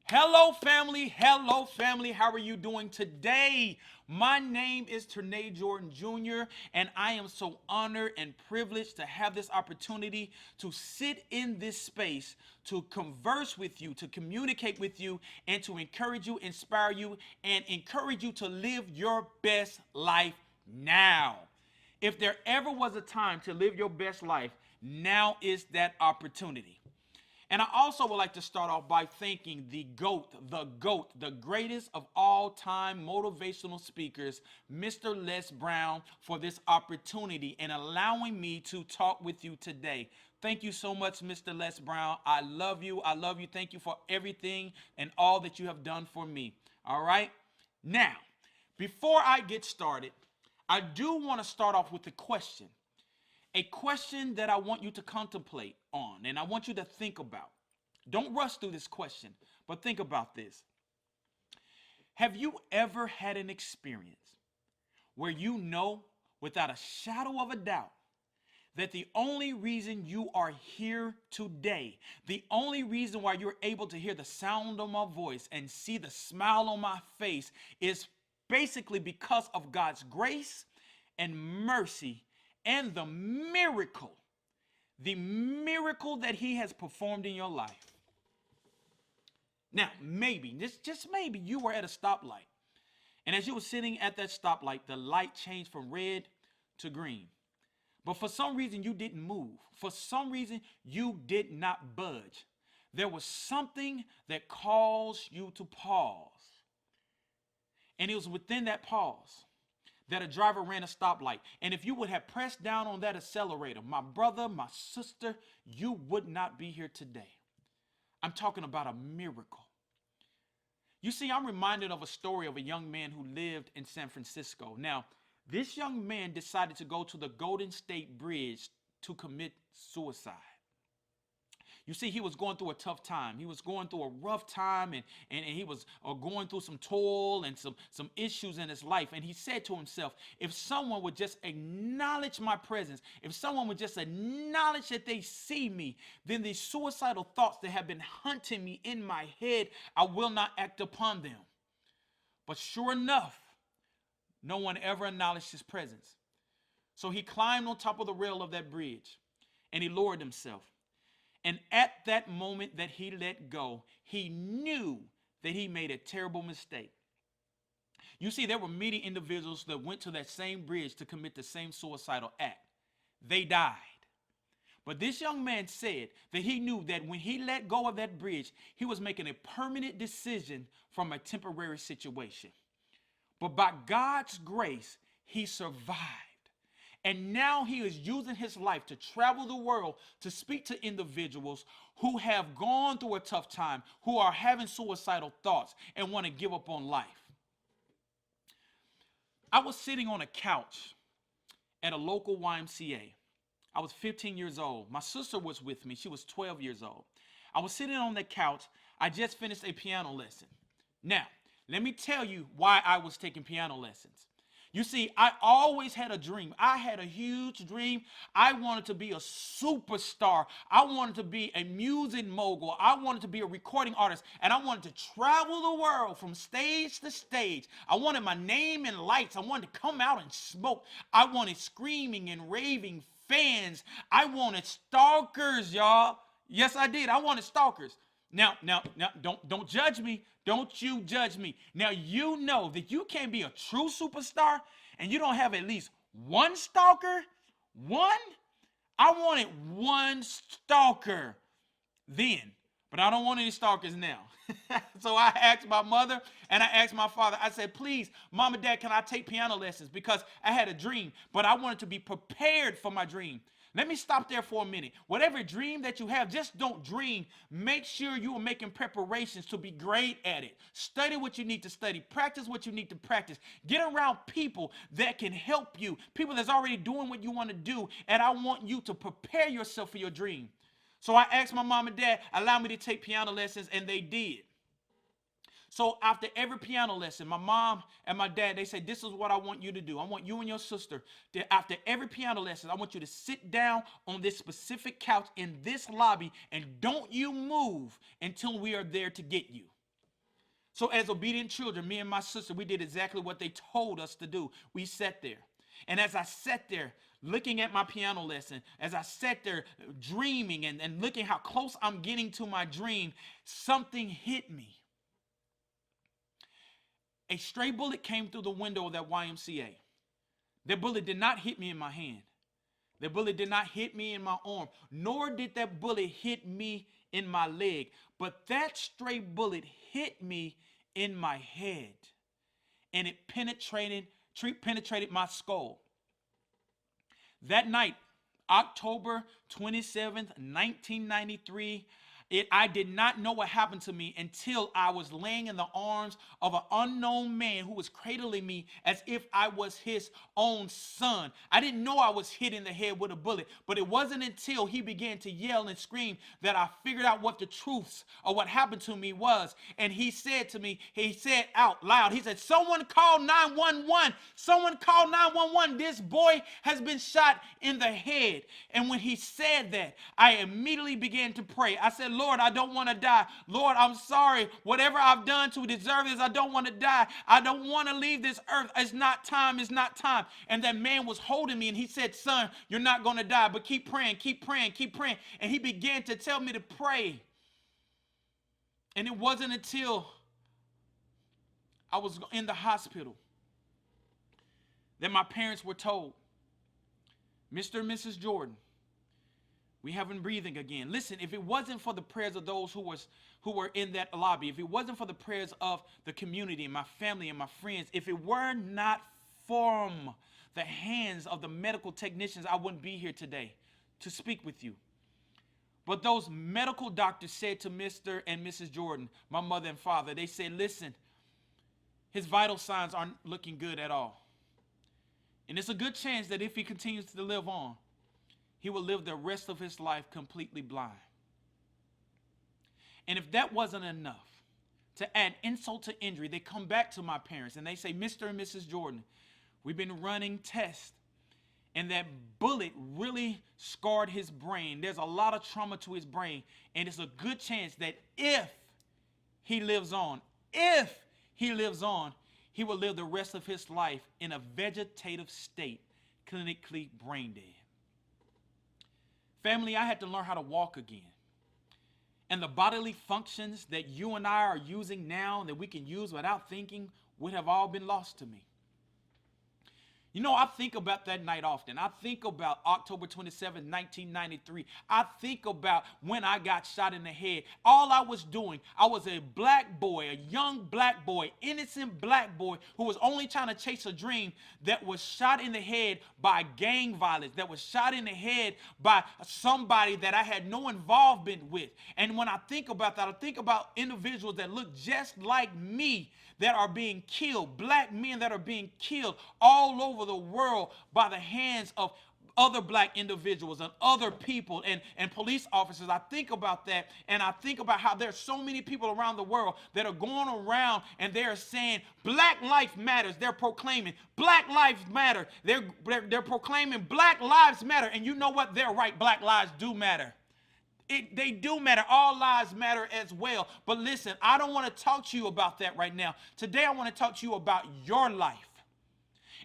Hello, family. Hello, family. How are you doing today? My name is Ternay Jordan Jr., and I am so honored and privileged to have this opportunity to sit in this space, to converse with you, to communicate with you, and to encourage you, inspire you, and encourage you to live your best life now. If there ever was a time to live your best life, now is that opportunity. And I also would like to start off by thanking the greatest of all time motivational speakers, Mr. Les Brown, for this opportunity and allowing me to talk with you today. Thank you so much, Mr. Les Brown. I love you. I love you. Thank you for everything and all that you have done for me. All right? Now, before I get started, I do want to start off with a question. A question that I want you to contemplate on and I want you to think about. Don't rush through this question, but think about this. Have you ever had an experience where you know without a shadow of a doubt that the only reason you are here today, the only reason why you're able to hear the sound of my voice and see the smile on my face is basically because of God's grace and mercy and the miracle that He has performed in your life. Now, maybe, just maybe, you were at a stoplight. And as you were sitting at that stoplight, the light changed from red to green. But for some reason, you didn't move. For some reason, you did not budge. There was something that caused you to pause. And it was within that pause that a driver ran a stoplight. And if you would have pressed down on that accelerator, my brother, my sister, you would not be here today. I'm talking about a miracle. You see, I'm reminded of a story of a young man who lived in San Francisco. Now, this young man decided to go to the Golden State Bridge to commit suicide. You see, he was going through a tough time. He was going through a rough time, and he was going through some toil and some issues in his life. And he said to himself, if someone would just acknowledge my presence, if someone would just acknowledge that they see me, then the suicidal thoughts that have been hunting me in my head, I will not act upon them. But sure enough, no one ever acknowledged his presence. So he climbed on top of the rail of that bridge, and he lowered himself. And at that moment that he let go, he knew that he made a terrible mistake. You see, there were many individuals that went to that same bridge to commit the same suicidal act. They died. But this young man said that he knew that when he let go of that bridge, he was making a permanent decision from a temporary situation. But by God's grace, he survived. And now he is using his life to travel the world to speak to individuals who have gone through a tough time, who are having suicidal thoughts and want to give up on life. I was sitting on a couch at a local YMCA. I was 15 years old. My sister was with me. She was 12 years old. I was sitting on that couch. I just finished a piano lesson. Now, let me tell you why I was taking piano lessons. You see, I always had a dream. I had a huge dream. I wanted to be a superstar. I wanted to be a music mogul. I wanted to be a recording artist. And I wanted to travel the world from stage to stage. I wanted my name in lights. I wanted to come out and smoke. I wanted screaming and raving fans. I wanted stalkers, y'all. Yes, I did. I wanted stalkers. Now, don't judge me. Don't you judge me. Now, you know that you can't be a true superstar and you don't have at least one stalker. One? I wanted one stalker then, but I don't want any stalkers now. So I asked my mother and I asked my father. I said, please, mom and dad, can I take piano lessons? Because I had a dream, but I wanted to be prepared for my dream. Let me stop there for a minute. Whatever dream that you have, just don't dream. Make sure you are making preparations to be great at it. Study what you need to study. Practice what you need to practice. Get around people that can help you, people that's already doing what you want to do, and I want you to prepare yourself for your dream. So I asked my mom and dad, allow me to take piano lessons, and they did. So after every piano lesson, my mom and my dad, they said, this is what I want you to do. I want you and your sister to, after every piano lesson, I want you to sit down on this specific couch in this lobby and don't you move until we are there to get you. So as obedient children, me and my sister, we did exactly what they told us to do. We sat there. And as I sat there looking at my piano lesson, as I sat there dreaming and looking how close I'm getting to my dream, something hit me. A stray bullet came through the window of that YMCA. That bullet did not hit me in my hand. That bullet did not hit me in my arm, nor did that bullet hit me in my leg. But that stray bullet hit me in my head, and it penetrated my skull. That night, October 27th, 1993, I did not know what happened to me until I was laying in the arms of an unknown man who was cradling me as if I was his own son. I didn't know I was hit in the head with a bullet, but it wasn't until he began to yell and scream that I figured out what the truths of what happened to me was. And he said to me, he said out loud, he said, "Someone call 911. Someone call 911. This boy has been shot in the head." And when he said that, I immediately began to pray. I said, "Lord, I don't want to die. Lord, I'm sorry. Whatever I've done to deserve this, I don't want to die. I don't want to leave this earth. It's not time. It's not time." And that man was holding me and he said, "Son, you're not going to die, but keep praying, keep praying, keep praying." And he began to tell me to pray. And it wasn't until I was in the hospital that my parents were told, "Mr. and Mrs. Jordan, we haven't breathing again." Listen, if it wasn't for the prayers of those who were in that lobby, if it wasn't for the prayers of the community and my family and my friends, if it were not from the hands of the medical technicians, I wouldn't be here today to speak with you. But those medical doctors said to Mr. and Mrs. Jordan, my mother and father, they said, "Listen, his vital signs aren't looking good at all. And it's a good chance that if he continues to live on, he will live the rest of his life completely blind." And if that wasn't enough, to add insult to injury, they come back to my parents and they say, "Mr. and Mrs. Jordan, we've been running tests, and that bullet really scarred his brain. There's a lot of trauma to his brain, and it's a good chance that if he lives on, he will live the rest of his life in a vegetative state, clinically brain dead." Family, I had to learn how to walk again. And the bodily functions that you and I are using now that we can use without thinking would have all been lost to me. You know, I think about that night often. I think about October 27, 1993. I think about when I got shot in the head. All I was doing, I was a black boy, a young black boy, innocent black boy who was only trying to chase a dream, that was shot in the head by gang violence, that was shot in the head by somebody that I had no involvement with. And when I think about that, I think about individuals that look just like me that are being killed, black men that are being killed all over the world by the hands of other black individuals and other people and police officers. I think about that, and I think about how there's so many people around the world that are going around and they're saying Black life matters. They're proclaiming Black lives matter. They're proclaiming Black lives matter. And you know what? They're right. Black lives do matter. They do matter. All lives matter as well. But listen, I don't want to talk to you about that right now. Today, I want to talk to you about your life.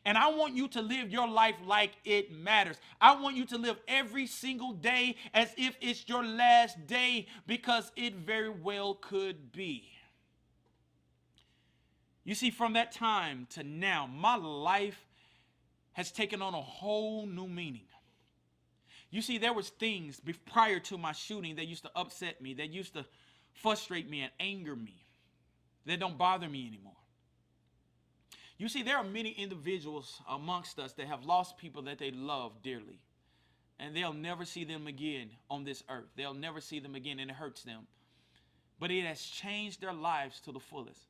And I want you to live your life like it matters. I want you to live every single day as if it's your last day, because it very well could be. You see, from that time to now, my life has taken on a whole new meaning. You see, there was things prior to my shooting that used to upset me, that used to frustrate me and anger me, that don't bother me anymore. You see, there are many individuals amongst us that have lost people that they love dearly, and they'll never see them again on this earth. They'll never see them again, and it hurts them. But it has changed their lives to the fullest.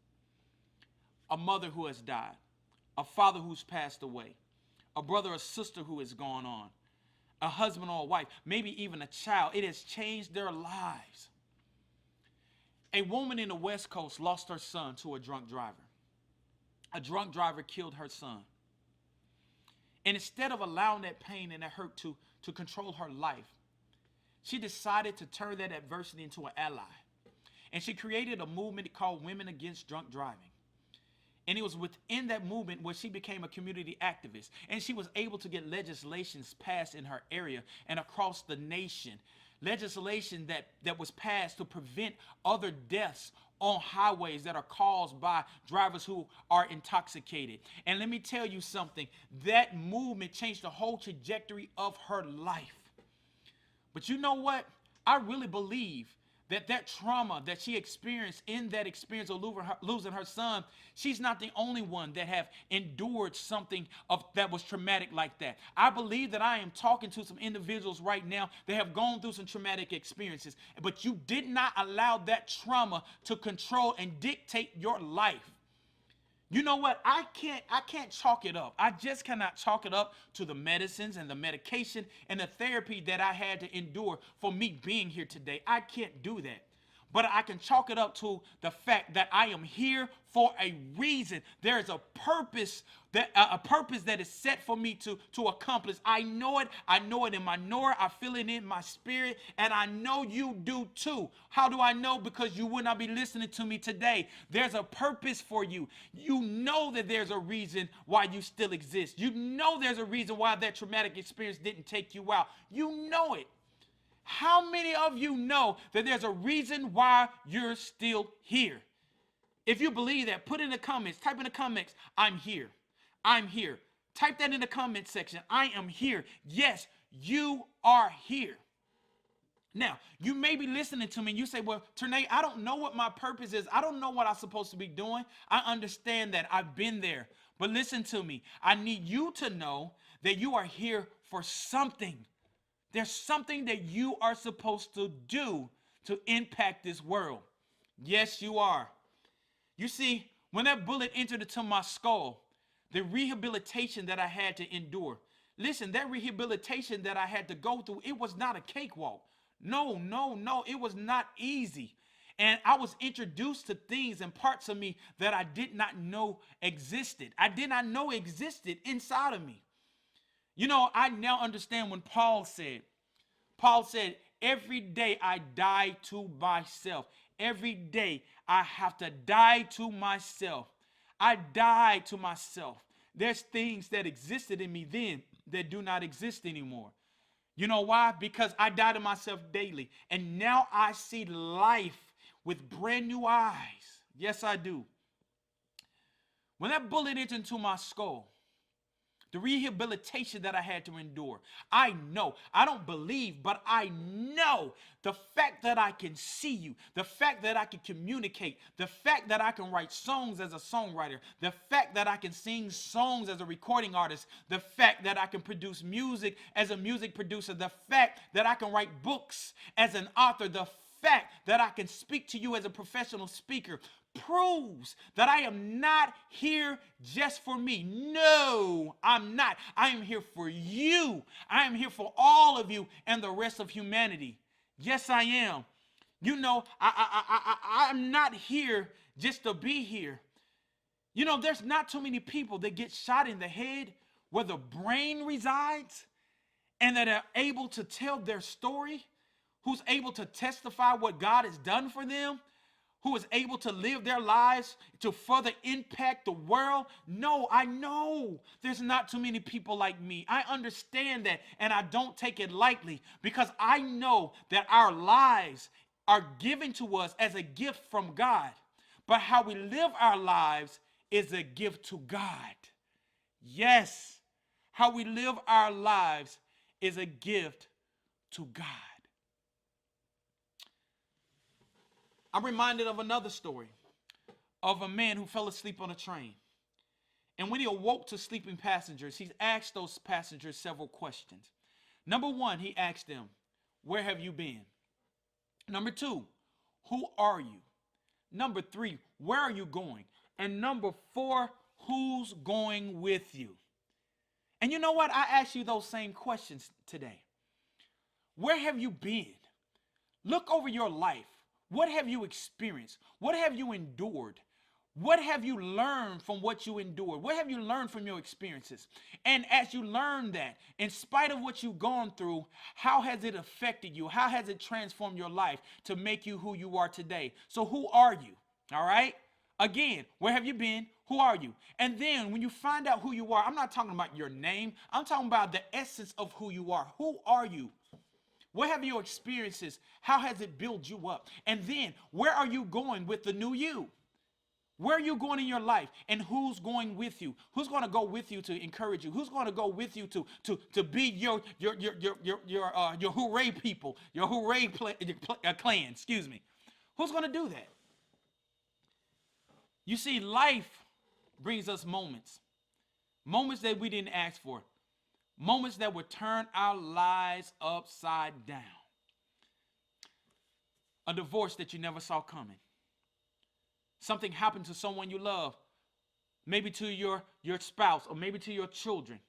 A mother who has died, a father who's passed away, a brother or sister who has gone on, a husband or a wife, maybe even a child. It has changed their lives. A woman in the West Coast lost her son to a drunk driver. A drunk driver killed her son. And instead of allowing that pain and that hurt to control her life, she decided to turn that adversity into an ally. And she created a movement called Women Against Drunk Driving. And it was within that movement where she became a community activist. And she was able to get legislations passed in her area and across the nation. Legislation that was passed to prevent other deaths on highways that are caused by drivers who are intoxicated. And let me tell you something, that movement changed the whole trajectory of her life. But you know what? I really believe that trauma that she experienced in that experience of losing her son, she's not the only one that have endured something that was traumatic like that. I believe that I am talking to some individuals right now that have gone through some traumatic experiences, but you did not allow that trauma to control and dictate your life. You know what? I can't chalk it up. I just cannot chalk it up to the medicines and the medication and the therapy that I had to endure for me being here today. I can't do that. But I can chalk it up to the fact that I am here for a reason. There is a purpose that is set for me to accomplish. I know it. I know it in my knower. I feel it in my spirit, and I know you do too. How do I know? Because you would not be listening to me today. There's a purpose for you. You know that there's a reason why you still exist. You know there's a reason why that traumatic experience didn't take you out. You know it. How many of you know that there's a reason why you're still here? If you believe that, put in the comments, type in the comments, I'm here. I'm here. Type that in the comment section. I am here. Yes, you are here. Now, you may be listening to me and you say, well, Ternay, I don't know what my purpose is. I don't know what I'm supposed to be doing. I understand that. I've been there. But listen to me. I need you to know that you are here for something. There's something that you are supposed to do to impact this world. Yes, you are. You see, when that bullet entered into my skull, the rehabilitation that I had to endure. Listen, that rehabilitation that I had to go through, it was not a cakewalk. No, it was not easy. And I was introduced to things and parts of me that I did not know existed. I did not know existed inside of me. You know, I now understand when Paul said, every day I die to myself. Every day I have to die to myself. I die to myself. There's things that existed in me then that do not exist anymore. You know why? Because I die to myself daily. And now I see life with brand new eyes. Yes, I do. When that bullet entered into my skull, the rehabilitation that I had to endure, I know, I don't believe, but I know the fact that I can see you, the fact that I can communicate, the fact that I can write songs as a songwriter, the fact that I can sing songs as a recording artist, the fact that I can produce music as a music producer, the fact that I can write books as an author, the fact that I can speak to you as a professional speaker, proves that I am not here just for me. No, I'm not. I am here for you. I am here for all of you and the rest of humanity. Yes, I am. You know, I'm not here just to be here. You know, there's not too many people that get shot in the head where the brain resides and that are able to tell their story, who's able to testify what God has done for them, who is able to live their lives to further impact the world. No, I know there's not too many people like me. I understand that, and I don't take it lightly because I know that our lives are given to us as a gift from God. But how we live our lives is a gift to God. Yes, how we live our lives is a gift to God. I'm reminded of another story of a man who fell asleep on a train. And when he awoke to sleeping passengers, he asked those passengers several questions. Number one, he asked them, where have you been? Number two, who are you? Number three, where are you going? And number four, who's going with you? And you know what? I ask you those same questions today. Where have you been? Look over your life. What have you experienced? What have you endured? What have you learned from what you endured? What have you learned from your experiences? And as you learn that, in spite of what you've gone through, how has it affected you? How has it transformed your life to make you who you are today? So, who are you? All right? Again, where have you been? Who are you? And then when you find out who you are, I'm not talking about your name, I'm talking about the essence of who you are. Who are you? What have your experiences? How has it built you up? And then, where are you going with the new you? Where are you going in your life, and who's going with you? Who's going to go with you to encourage you? Who's going to go with you to be your hooray people, your hooray clan? Excuse me. Who's going to do that? You see, life brings us moments that we didn't ask for, moments that would turn our lives upside down. A divorce that you never saw coming. Something happened to someone you love, maybe to your spouse or maybe to your children.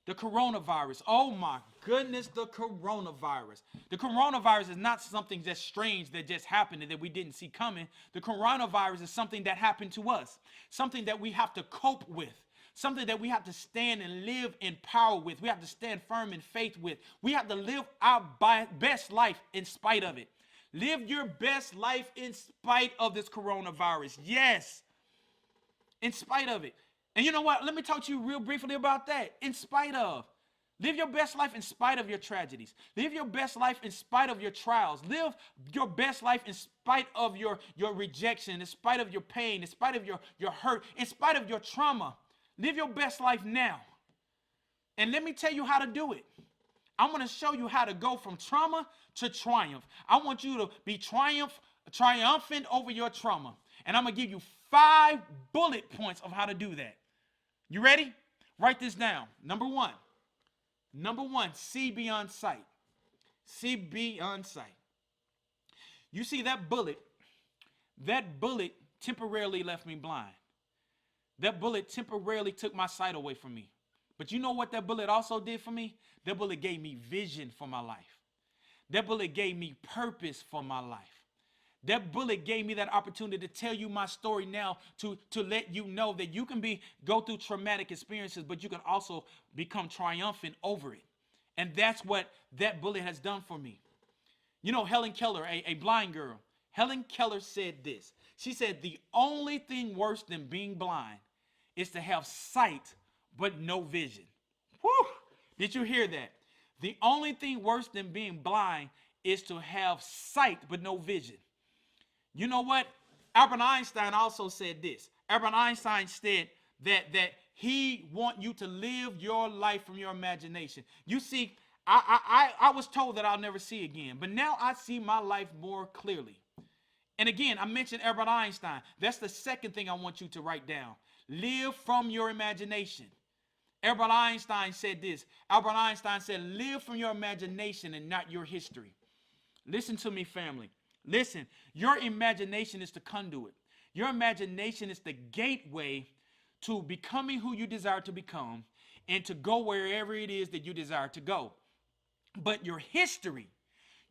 The coronavirus. Oh my goodness, the coronavirus. The coronavirus is not something that's strange that just happened and that we didn't see coming. The coronavirus is something that happened to us, something that we have to cope with, something that we have to stand and live in power with. We have to stand firm in faith with. We have to live our best life in spite of it. Live your best life in spite of this coronavirus. Yes, in spite of it. And you know what? Let me talk to you real briefly about that. In spite of. Live your best life in spite of your tragedies. Live your best life in spite of your trials. Live your best life in spite of your rejection, in spite of your pain, in spite of your hurt, in spite of your trauma. Live your best life now. And let me tell you how to do it. I'm going to show you how to go from trauma to triumph. I want you to be triumphant over your trauma. And I'm going to give you 5 bullet points of how to do that. You ready? Write this down. Number one, see beyond sight. See beyond sight. You see that bullet temporarily left me blind. That bullet temporarily took my sight away from me. But you know what that bullet also did for me? That bullet gave me vision for my life. That bullet gave me purpose for my life. That bullet gave me that opportunity to tell you my story now, to let you know that you can go through traumatic experiences, but you can also become triumphant over it. And that's what that bullet has done for me. You know, Helen Keller, a blind girl, Helen Keller said this. She said, the only thing worse than being blind is to have sight but no vision. Whew! Did you hear that? The only thing worse than being blind is to have sight but no vision. You know what? Albert Einstein also said this. Albert Einstein said that he want you to live your life from your imagination. You see, I was told that I'll never see again, but now I see my life more clearly. And again, I mentioned Albert Einstein. That's the second thing I want you to write down. Live from your imagination. Albert Einstein said this. Albert Einstein said, live from your imagination and not your history. Listen to me, family. Listen, your imagination is the conduit. Your imagination is the gateway to becoming who you desire to become and to go wherever it is that you desire to go. But your history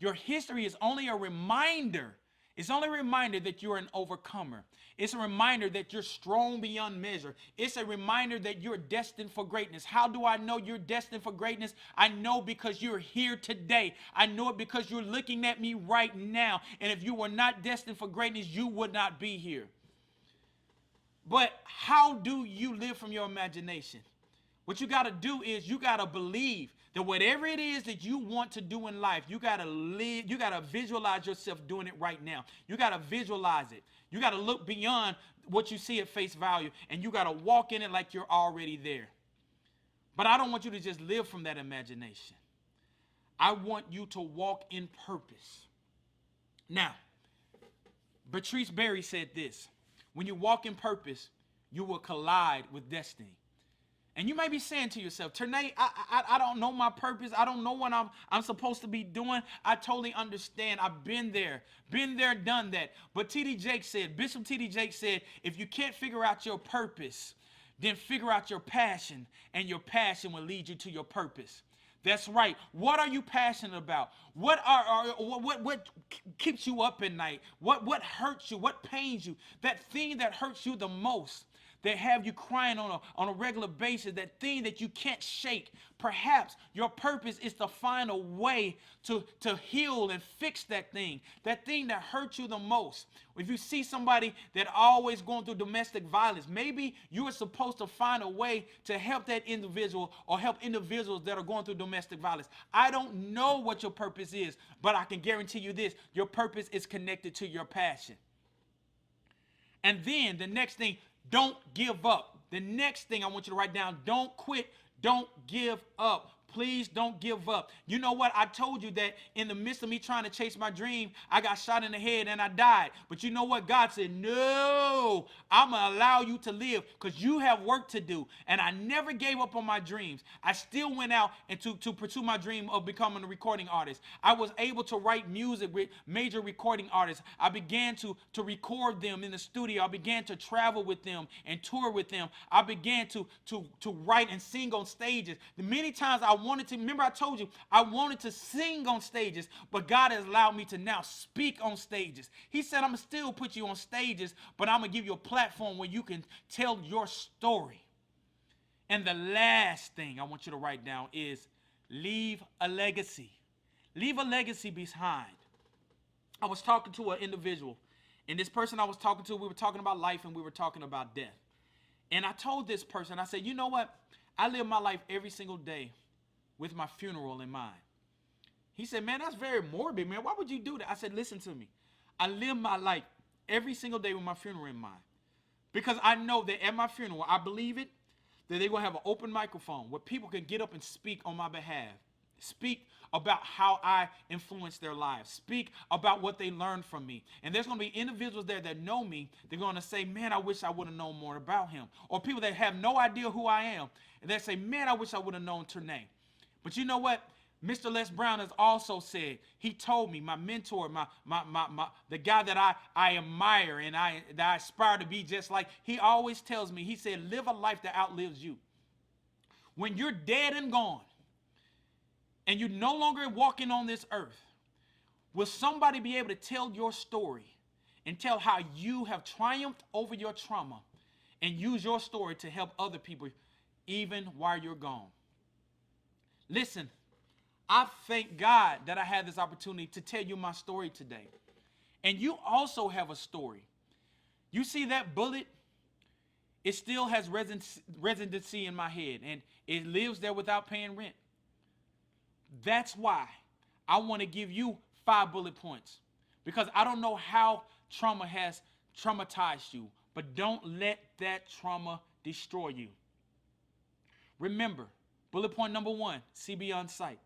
is only a reminder. It's only a reminder that you're an overcomer. It's a reminder that you're strong beyond measure. It's a reminder that you're destined for greatness. How do I know you're destined for greatness? I know because you're here today. I know it because you're looking at me right now. And if you were not destined for greatness, you would not be here. But how do you live from your imagination? What you got to do is you got to believe that whatever it is that you want to do in life, you got to live, you got to visualize yourself doing it right now. You got to visualize it. You got to look beyond what you see at face value, and you got to walk in it like you're already there. But I don't want you to just live from that imagination. I want you to walk in purpose. Now, Patrice Berry said this. When you walk in purpose, you will collide with destiny. And you may be saying to yourself, Ternay, I don't know my purpose. I don't know what I'm supposed to be doing. I totally understand. I've been there, done that. But Bishop T.D. Jakes said, if you can't figure out your purpose, then figure out your passion, and your passion will lead you to your purpose. That's right. What are you passionate about? What keeps you up at night? What hurts you? What pains you? That thing that hurts you the most, that have you crying on a regular basis, that thing that you can't shake. Perhaps your purpose is to find a way to heal and fix that thing that hurts you the most. If you see somebody that always going through domestic violence, maybe you are supposed to find a way to help that individual or help individuals that are going through domestic violence. I don't know what your purpose is, but I can guarantee you this: your purpose is connected to your passion. And then the next thing, don't give up. The next thing I want you to write down: don't quit, don't give up. Please don't give up. You know what? I told you that in the midst of me trying to chase my dream, I got shot in the head and I died. But you know what? God said, no, I'm going to allow you to live because you have work to do. And I never gave up on my dreams. I still went out and to pursue my dream of becoming a recording artist. I was able to write music with major recording artists. I began to record them in the studio. I began to travel with them and tour with them. I began to write and sing on stages. Many times I wanted to, remember I told you, I wanted to sing on stages, but God has allowed me to now speak on stages. He said, I'm going to still put you on stages, but I'm going to give you a platform where you can tell your story. And the last thing I want you to write down is leave a legacy. Leave a legacy behind. I was talking to an individual, and this person I was talking to, we were talking about life and we were talking about death. And I told this person, I said, you know what? I live my life every single day with my funeral in mind. He said, man, that's very morbid, man. Why would you do that? I said, listen to me. I live my life every single day with my funeral in mind. Because I know that at my funeral, I believe it, that they're going to have an open microphone where people can get up and speak on my behalf. Speak about how I influenced their lives. Speak about what they learned from me. And there's going to be individuals there that know me. They're going to say, man, I wish I would have known more about him. Or people that have no idea who I am. And they say, man, I wish I would have known Ternay. But you know what? Mr. Les Brown has also said, he told me, my mentor, the guy that I admire and that I aspire to be just like, he always tells me, he said, live a life that outlives you. When you're dead and gone, and you're no longer walking on this earth, will somebody be able to tell your story and tell how you have triumphed over your trauma and use your story to help other people even while you're gone? Listen, I thank God that I had this opportunity to tell you my story today. And you also have a story. You see that bullet? It still has residency in my head, and it lives there without paying rent. That's why I want to give you 5 bullet points, because I don't know how trauma has traumatized you, but don't let that trauma destroy you. Remember, bullet point number 1, see beyond sight.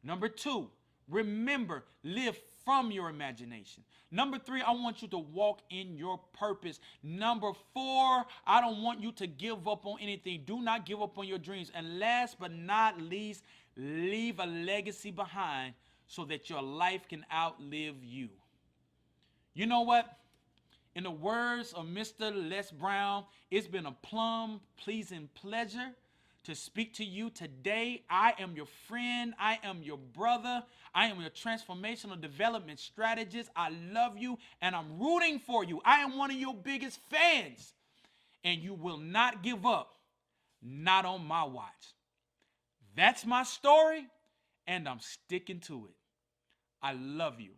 Number 2, remember, live from your imagination. Number 3, I want you to walk in your purpose. Number 4, I don't want you to give up on anything. Do not give up on your dreams. And last but not least, leave a legacy behind so that your life can outlive you. You know what? In the words of Mr. Les Brown, it's been a plum pleasing pleasure to speak to you today. I am your friend. I am your brother. I am your transformational development strategist. I love you and I'm rooting for you. I am one of your biggest fans. And you will not give up, not on my watch. That's my story, and I'm sticking to it. I love you.